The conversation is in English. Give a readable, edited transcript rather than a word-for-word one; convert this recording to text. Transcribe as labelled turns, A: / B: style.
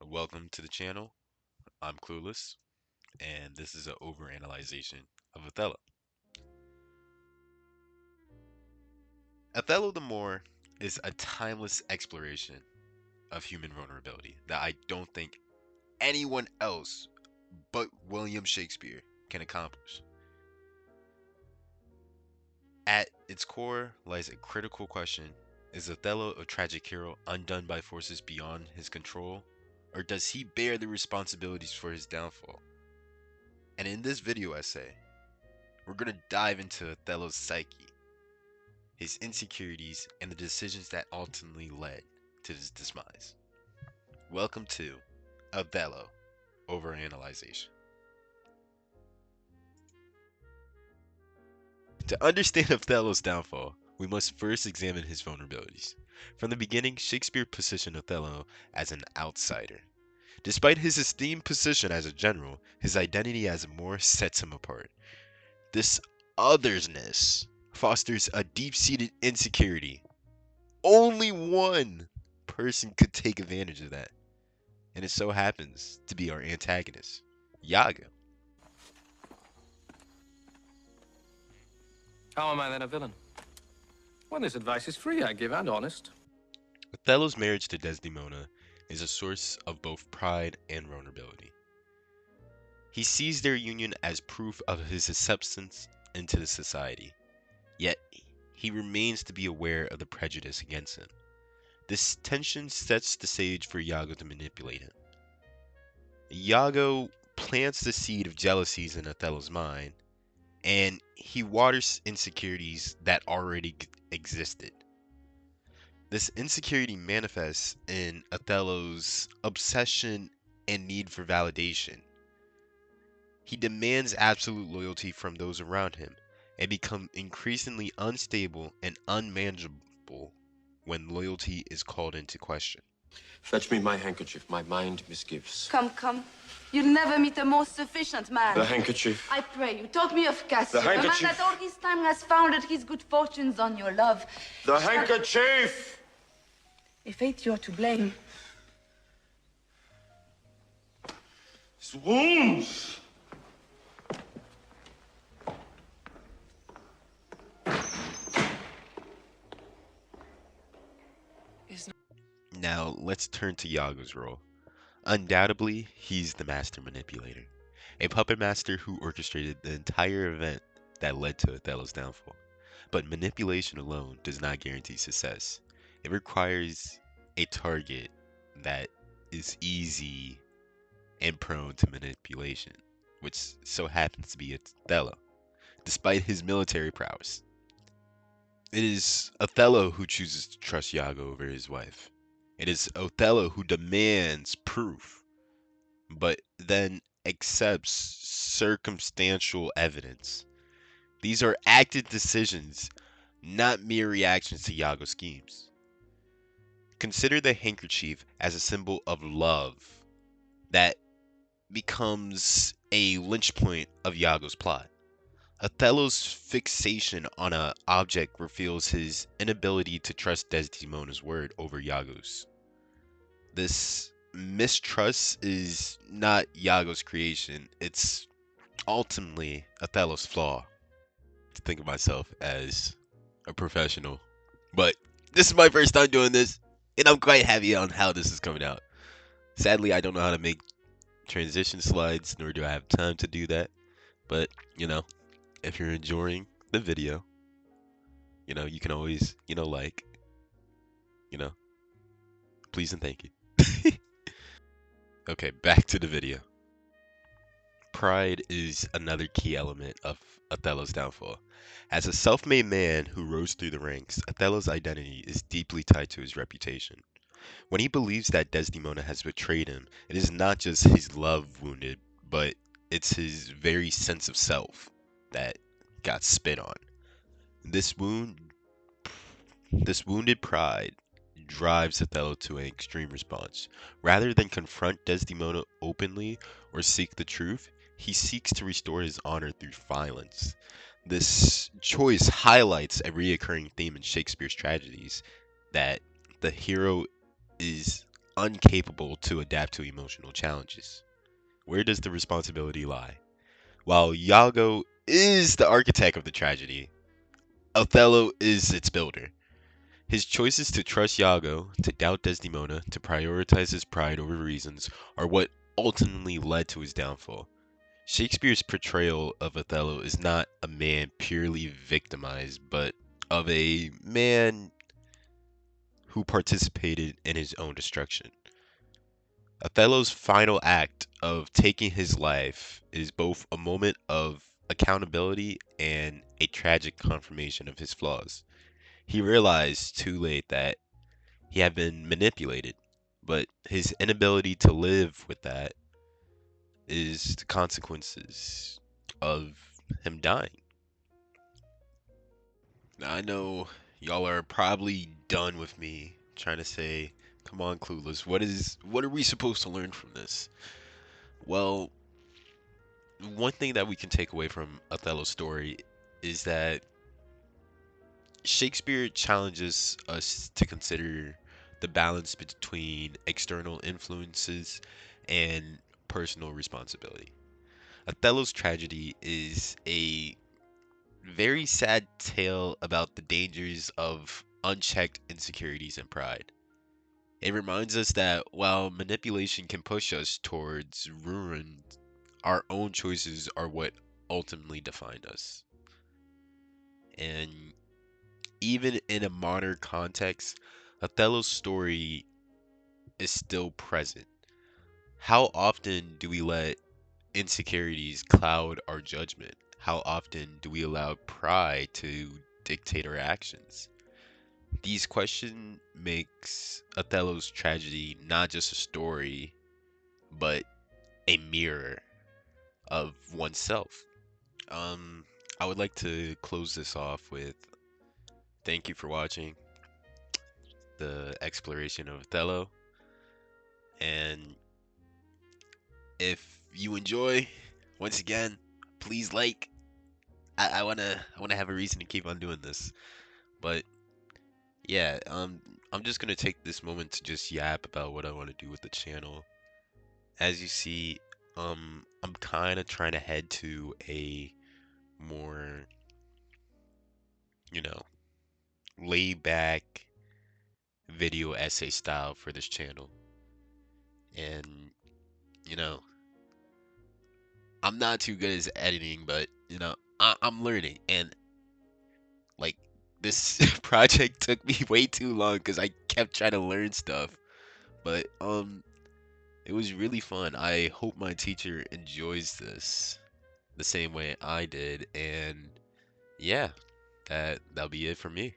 A: Welcome to the channel. I'm Clueless, and this is an overanalyzation of Othello. Othello the Moor is a timeless exploration of human vulnerability that I don't think anyone else but William Shakespeare can accomplish. At its core lies a critical question: is Othello a tragic hero undone by forces beyond his control, or does he bear the responsibilities for his downfall? And in this video essay, we're going to dive into Othello's psyche, his insecurities, and the decisions that ultimately led to his demise. Welcome to Othello Overanalyzation. To understand Othello's downfall, we must first examine his vulnerabilities. From the beginning, Shakespeare positioned Othello as an outsider. Despite his esteemed position as a general, his identity as a Moor sets him apart. This otherness fosters a deep-seated insecurity. Only one person could take advantage of that, and it so happens to be our antagonist, Iago.
B: How am I then a villain? When this advice is free, I give and honest.
A: Othello's marriage to Desdemona is a source of both pride and vulnerability. He sees their union as proof of his acceptance into the society, yet he remains to be aware of the prejudice against him. This tension sets the stage for Iago to manipulate him. Iago plants the seed of jealousies in Othello's mind, and he waters insecurities that already existed. This insecurity manifests in Othello's obsession and need for validation. He demands absolute loyalty from those around him and becomes increasingly unstable and unmanageable when loyalty is called into question.
C: Fetch me my handkerchief. My mind misgives.
D: Come, come. You'll never meet a more sufficient man.
C: The handkerchief.
D: I pray you, talk me of Cassio,
C: The handkerchief.
D: a man that all his time has founded his good fortunes on your love.
C: The handkerchief!
D: If fate you're to blame.
C: His wounds!
A: Now, let's turn to Iago's role. Undoubtedly, he's the master manipulator, a puppet master who orchestrated the entire event that led to Othello's downfall. But manipulation alone does not guarantee success. It requires a target that is easy and prone to manipulation, which so happens to be Othello, despite his military prowess. It is Othello who chooses to trust Iago over his wife. It is Othello who demands proof, but then accepts circumstantial evidence. These are active decisions, not mere reactions to Iago's schemes. Consider the handkerchief as a symbol of love that becomes a lynch point of Iago's plot. Othello's fixation on an object reveals his inability to trust Desdemona's word over Iago's. This mistrust is not Iago's creation, it's ultimately Othello's flaw. To think of myself as a professional, but this is my first time doing this, and I'm quite happy on how this is coming out. Sadly, I don't know how to make transition slides, nor do I have time to do that, but if you're enjoying the video, you can always, like, please and thank you. Okay, back to the video. Pride is another key element of Othello's downfall. As a self-made man who rose through the ranks, Othello's identity is deeply tied to his reputation. When he believes that Desdemona has betrayed him, it is not just his love wounded, but it's his very sense of self that got spit on. This wounded pride drives Othello to an extreme response. Rather than confront Desdemona openly or seek the truth, he seeks to restore his honor through violence. This choice highlights a recurring theme in Shakespeare's tragedies, that the hero is incapable to adapt to emotional challenges. Where does the responsibility lie? While Iago is the architect of the tragedy, Othello is its builder. His choices to trust Iago, to doubt Desdemona, to prioritize his pride over reasons are what ultimately led to his downfall. Shakespeare's portrayal of Othello is not a man purely victimized, but of a man who participated in his own destruction. Othello's final act of taking his life is both a moment of accountability and a tragic confirmation of his flaws. He realized too late that he had been manipulated, but his inability to live with that is the consequences of him dying. Now, I know y'all are probably done with me trying to say, "Come on, Clueless, what are we supposed to learn from this?" Well, one thing that we can take away from Othello's story is that Shakespeare challenges us to consider the balance between external influences and personal responsibility. Othello's tragedy is a very sad tale about the dangers of unchecked insecurities and pride. It reminds us that while manipulation can push us towards ruin, our own choices are what ultimately define us. And even in a modern context, Othello's story is still present. How often do we let insecurities cloud our judgment? How often do we allow pride to dictate our actions? These questions makes Othello's tragedy not just a story, but a mirror of oneself. Um, I would like to close this off with thank you for watching the exploration of Othello. And if you enjoy, once again, please like. I wanna have a reason to keep on doing this. But yeah, I'm just gonna take this moment to just yap about what I want to do with the channel. As you see, I'm kind of trying to head to a more, you know, laid back video essay style for this channel. And, you know, I'm not too good at editing, but, I'm learning. And, like, this project took me way too long because I kept trying to learn stuff. But, it was really fun. I hope my teacher enjoys this the same way I did. And, yeah, that'll be it for me.